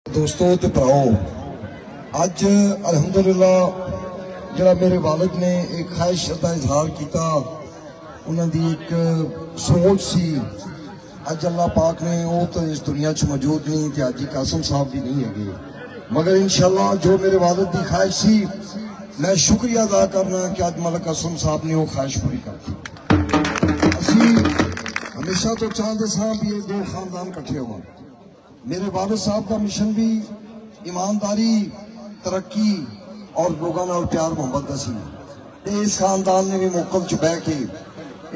दोस्तों ते भराओ, अज अलहमदुलिल्ला जरा मेरे वालिद ने एक ख्वाहिश का इजहार किया, उन्होंने एक सोच सी। अज अल्लाह पाक ने वो तो इस दुनिया च मौजूद नहीं थे, अज कासम साहब भी नहीं है, मगर इंशाअल्लाह जो मेरे वालिद की ख्वाहिश सी, मैं शुक्रिया अदा करना कि अज मलिक कासम साहब ने वो ख्वाहिश पूरी कर दी। असी हमेशा तो चाहते सा भी ये दो खानदान कट्ठे हो। मेरे वालिद साहब का मिशन भी ईमानदारी, तरक्की और लोगों नाल प्यार मोहब्बत का सी। इस खानदान ने भी मौकल च बह के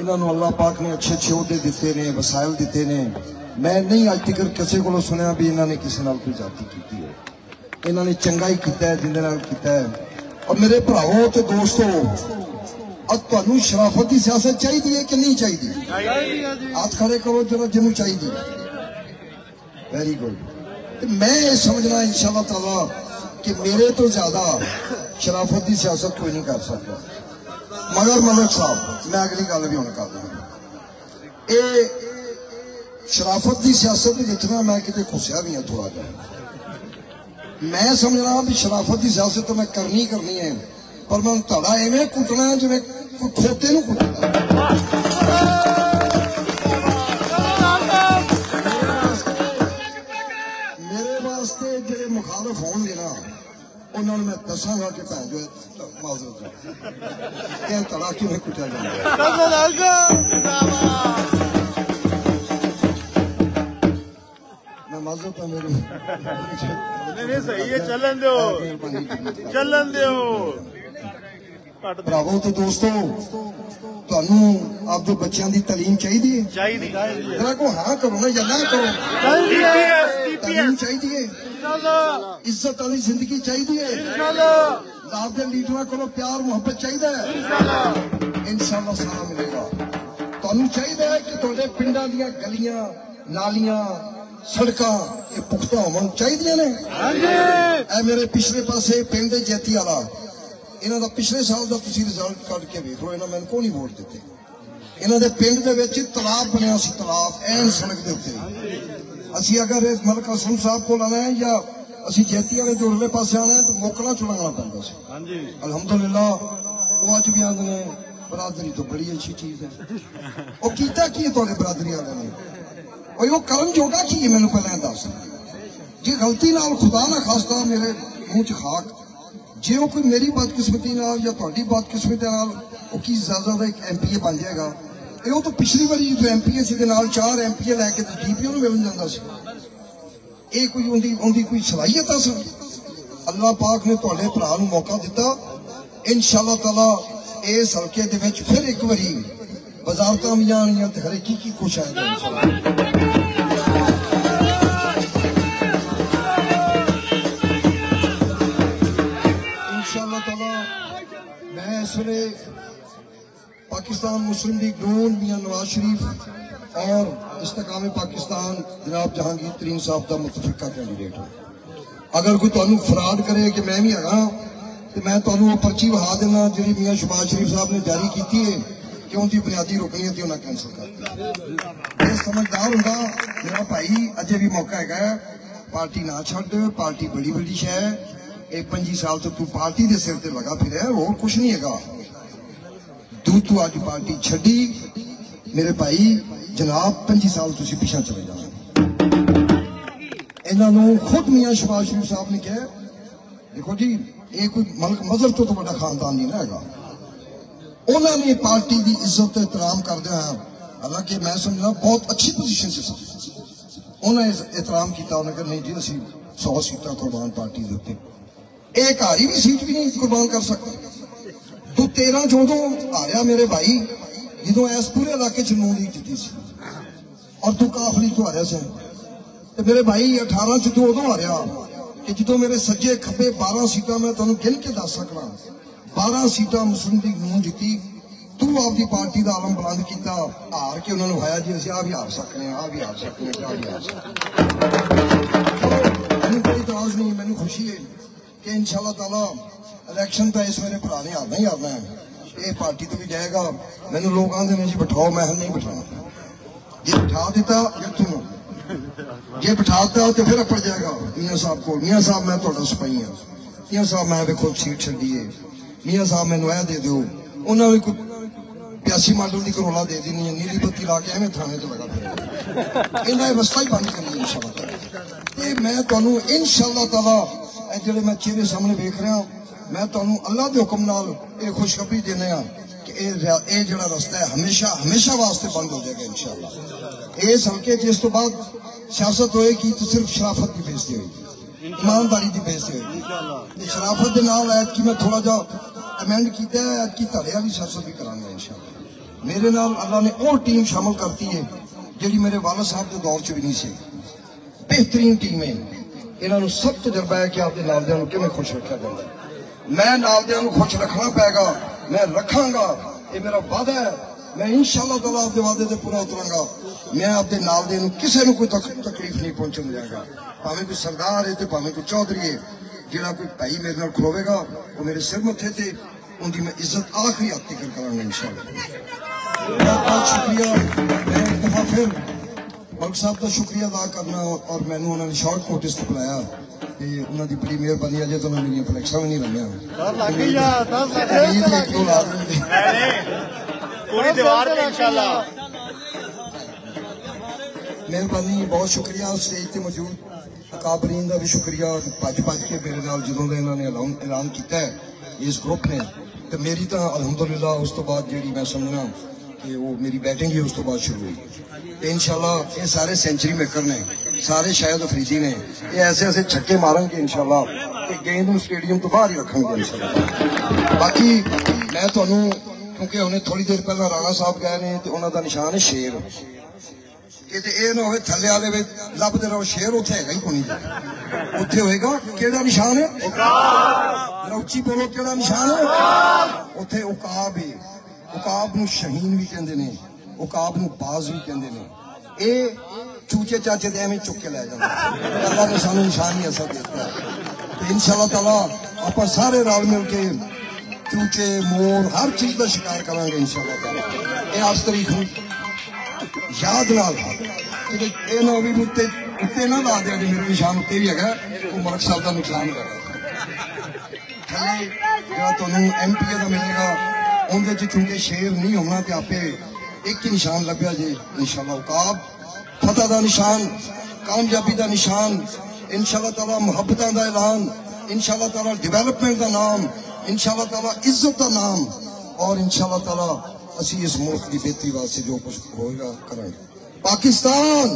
इन्होंने अल्लाह पाक ने अच्छे अच्छे ओहदे दिते ने, वसाइल दिते ने। मैं नहीं अज तक किसी को सुनिया भी इन्होंने किसी नाल कोई जाति की है। इन्होंने चंगा ही किया है जिंदे नाल किया है। और मेरे भराओ तो दोस्तों, अब तुहानू शराफत की सियासत चाहिए कि नहीं चाहिए? हाथ खड़े करो जरा जिन्होंने चाहिए। Very good. मैं ये समझना इंशाअल्लाह ताला कि मेरे तो ज्यादा शराफत की सियासत कोई नहीं कर सकता। मगर मलिक साहब, मैं अगली गल भी होने कर दूंगा, ये शराफत की सियासत जितना मैं कितने खुसिया भी हाँ थोड़ा जा। मैं समझना भी शराफत की सियासत तो मैं करनी करनी है, पर मैं धड़ा इवें कुटना है जिवें कोई खोते नूं कुटदा। मेरे वास्ते जेडे मुखालफ होंगे ना, उन्होंने मैं दसांगा कि भैन जो माजरत यह धड़ा किवें कुटिया जांदा। मैं माजरत मेरी नहीं सही है, चलन दो चलन दो। भरावो तो दोस्तों, तुहानू आपके बच्चों की तालीम चाहिए? जरा को हाँ करो ना या ना करो। तालीम चाहिए, इज्जत वाली जिंदगी चाहिए, लाभ के लीडर को प्यार मुहब्बत चाहिए, इंशाअल्लाह सारा मिलेगा। तुहानू चाहिए कि तुहाडे पिंडां दीयां गलियां, नालियां, सड़कां ये पुख्ता होवन चाहिए ने। मेरे पिछले पासे पिंड जैती वाला, इन्हों का पिछले साल का तुसीं रिजल्ट कट के वेख लो, इन्होंने मैंने को नहीं वोट दिते। इन्हों के पिंड दे विच तलाब बनया सी, तलाब ऐन सड़क के उत्ते। असी अगर मलिक कासम साहब को आना है या असी जैती वाले जो उरले पासे आना है तो मोकला च लंघना पैंदा सी। अलहमदुलिल्लाह वो अज भी आंदे ने बरादरी तो बड़ी अच्छी चीज है। वो कीता की है तुहाडे बरादरी वाले ने? और वो करन जोगा की है? मैनू पहले दस, जे गलती नाल खुदा ना खास्ता मेरे मुंह च खाक, जे वो कोई मेरी बदकिस्मती नाल या तुहाडी बदकिस्मती नाल वो की ज्यादा एक MPA बन जाएगा। ये तो पिछली बारी जो MPA सी दे नाल 4 MPA लैके DPO नूं मिल जांदा सी। ये कोई उनकी कोई सलाहियत है? अल्लाह पाक ने तुहाडे भरा नूं मौका दिता, इंशाअल्लाह ताला इस हल्के दे विच फिर एक बारी वजारतां भी आउणगीआं ते हर की कुछ आएगा। मैं इस वे पाकिस्तान मुस्लिम लीग नून मियां नवाज शरीफ और इस्तेकाम पाकिस्तान जनाब जहांगीर तरीन साहब का मुतफिका कैंडीडेट हूँ। अगर कोई तुहानू फराड करे कि मैं भी है तो मैं तुहानू वो पर्ची वहा देना जी मियां शहबाज शरीफ साहब ने जारी की है कि उनकी बुनियादी रोकनी है, उन्हें कैंसल कर दिया। समझदार होगा मेरा भाई, अजे भी मौका है, पार्टी ना छड्ड, पार्टी बड़ी बड़ी शह है। 25 साल तो तू पार्टी के सिर ते लगा फिर और कुछ नहीं है। तू अज पार्टी छड्डी मेरे भाई, जनाब 25 साल तुम पिछा चले जाओ। इन्होंने खुद मियां शहबाज शरीफ साहब ने कहा, देखो जी ये कोई मलिक मजहर तो बड़ा खानदान नहीं ना है। उन्होंने पार्टी की इज्जत एहतराम करदे हैं, हालांकि मैं समझना बहुत अच्छी पोजीशन से उन्हें एहतराम किया। उन्हें कहा नहीं जी असी 100 सीटां कुर्बान पार्टी के उत्ते, एक हारी भी सीट भी नहीं कुर्बान कर सकते। तू 13-14 हारिया मेरे भाई, जो इस पूरे इलाके च नून लीग जीती सी, और तू काफली तो हारिया से मेरे भाई 18 च तू उदों हारिया कि जो मेरे सज्जे खब्बे 12 सीटां मैं तुहानू गिन के दस सकना। 12 सीटां मुस्लिम लीग नून जीती, तू आपकी पार्टी का आलम बुलंद किया, हार के उन्होंने वहाया जी असं आ भी हार सकते हैं, आ भी हार सकते हैं, क्या भी हार सकते। मैनू कोई इतराज नहीं, मैनू खुशी है कि इंशाअल्लाह ताला इलेक्शन तो इस मेरे भरा ने हारना ही हारना है। ये पार्टी तो भी जाएगा। मैनू लोग आते हैं जी बिठाओ, मैं नहीं बिठाना, जे बिठा दिता जे बिठाता तो फिर अपड़ जाएगा मियाँ साहब को। मियाँ साहब मैं थोड़ा सिपाही हाँ, मियाँ साहब मैं देखो सीट छी है, मियाँ साहब मैनू यह दे दो। उन्होंने भी कोई 82 मॉडल की करोला दे देनी है, नीली बत्ती ला के एवं थाने तो लगा फिर इन्हें व्यवस्था ही बंद करनी इंशाल्लाह। मैं तुहानू इंशाल्लाह ताला जिहड़े मैं चेहरे सामने वेख रहा मैं तुहानू अल्लाह के हुक्म नाल ये खुशखबरी देने कि ये जिहड़ा रास्ता है हमेशा हमेशा वास्ते बंद हो जाएगा इंशाल्लाह। इस हल्के जिस तो बाद सियासत होएगी तो सिर्फ शराफत की बेइज्जती होगी, ईमानदारी की बेइज्जती होगी। शराफत के नाल ऐतकी मैं थोड़ा जा अमेंड किया है, ऐतकी धड़े वाली सियासत भी करांगा इंशाल्लाह। मेरे नाल अल्लाह ने वो टीम शामिल करती है जिहड़ी मेरे वालिद साहब के दौर च भी नहीं सी। बेहतरीन टीम है, इन्होंने सब तजर्बा है कि आपके नालदियां किवें खुश रखा जाता है। मैं नालदियां खुश रखना पैगा, मैं रखांगा, ये मेरा वादा है। मैं इंशाल्लाह ताला आपके वादे से पूरा उतरांगा। मैं आपके नालदियां किसी को कोई तकलीफ नहीं पहुंचने देगा, भावें कोई सरदार है तो भावें कोई चौधरी है। जिहड़ा कोई भाई मेरे नाल खलोवेगा वो मेरे सिर मथे ते उनकी मैं इज्जत आखिरी हद तक करांगा इंशाल्लाह। बहुत शुक्रिया। मैं एक दफा फिर मलिक साहब का शुक्रिया अदा करना और मैनू उन्होंने शॉर्ट नोटिस पर बुलाया, उन्होंने बड़ी मेहरबानी अजे तो मेरी फ्लैक्सा भी नहीं लगिया मेहरबानी। बहुत शुक्रिया स्टेज पर मौजूद काबरीन का भी शुक्रिया, भज भज के मेरे नाल जो इन्होंने ऐलान किया है इस ग्रुप ने, तो मेरी तो अलहमदुलिल्लाह उस तो बाद जी मैं समझना कि वो मेरी बैटिंग ही उस तो बाद शुरू हुई। तो इंशाल्लाह ये सारे सेंचुरी मेकर ने, सारे शायद अफरीदी ने, ये ऐसे ऐसे छक्के मारेंगे इंशाल्लाह, गेंद स्टेडियम तो बाहर ही रखेंगे इंशाल्लाह। बाकी मैं तुहानू क्योंकि उन्हें थोड़ी देर पहला राणा साहब गए ने तो उन्होंने निशान है शेर, किते ये ना हो थले वाले लभते रहो शेर उत्थे है ही कोनी, उत्थे होएगा केड़ा निशान है, उच्ची बोलो केड़ा निशान है, उत्थे उकाब है। उकाब नूं शहीन भी कहंदे ने, उकाब नूं बाज भी कहंदे ने। ये चूचे चाचे दे एवें चुक के लै जांदे, अल्लाह ने सानू निशान ही ऐसा दिता है। तो इंशाल्लाह ताला आपां सारे रल मिल के चूचे मोर हर चीज का शिकार करांगे इंशाल्लाह ताला। ये 8 तारीख नूं याद नाल ये ना भी उत्ते उत्ते ना ला दिया मेरे निशान उत्ते भी है वो मलिक साहब का नुकसान कर रहा थले जो तुहानू MP का मिलेगा उनके चूंकि शेर नहीं होना तो आपे एक ही निशान लभ्या जी इंशाल्लाह। उकाब फतह का निशान, कामयाबी का निशान, इंशाल्लाह ताला मुहब्बतां का ऐलान, इंशाल्लाह ताला डिवेलपमेंट का नाम, इंशाल्लाह ताला इज्जत का नाम, और इंशाल्लाह ताला असी इस मुल्क की बेहतरी वास्ते जो कुछ होगा करेंगे। पाकिस्तान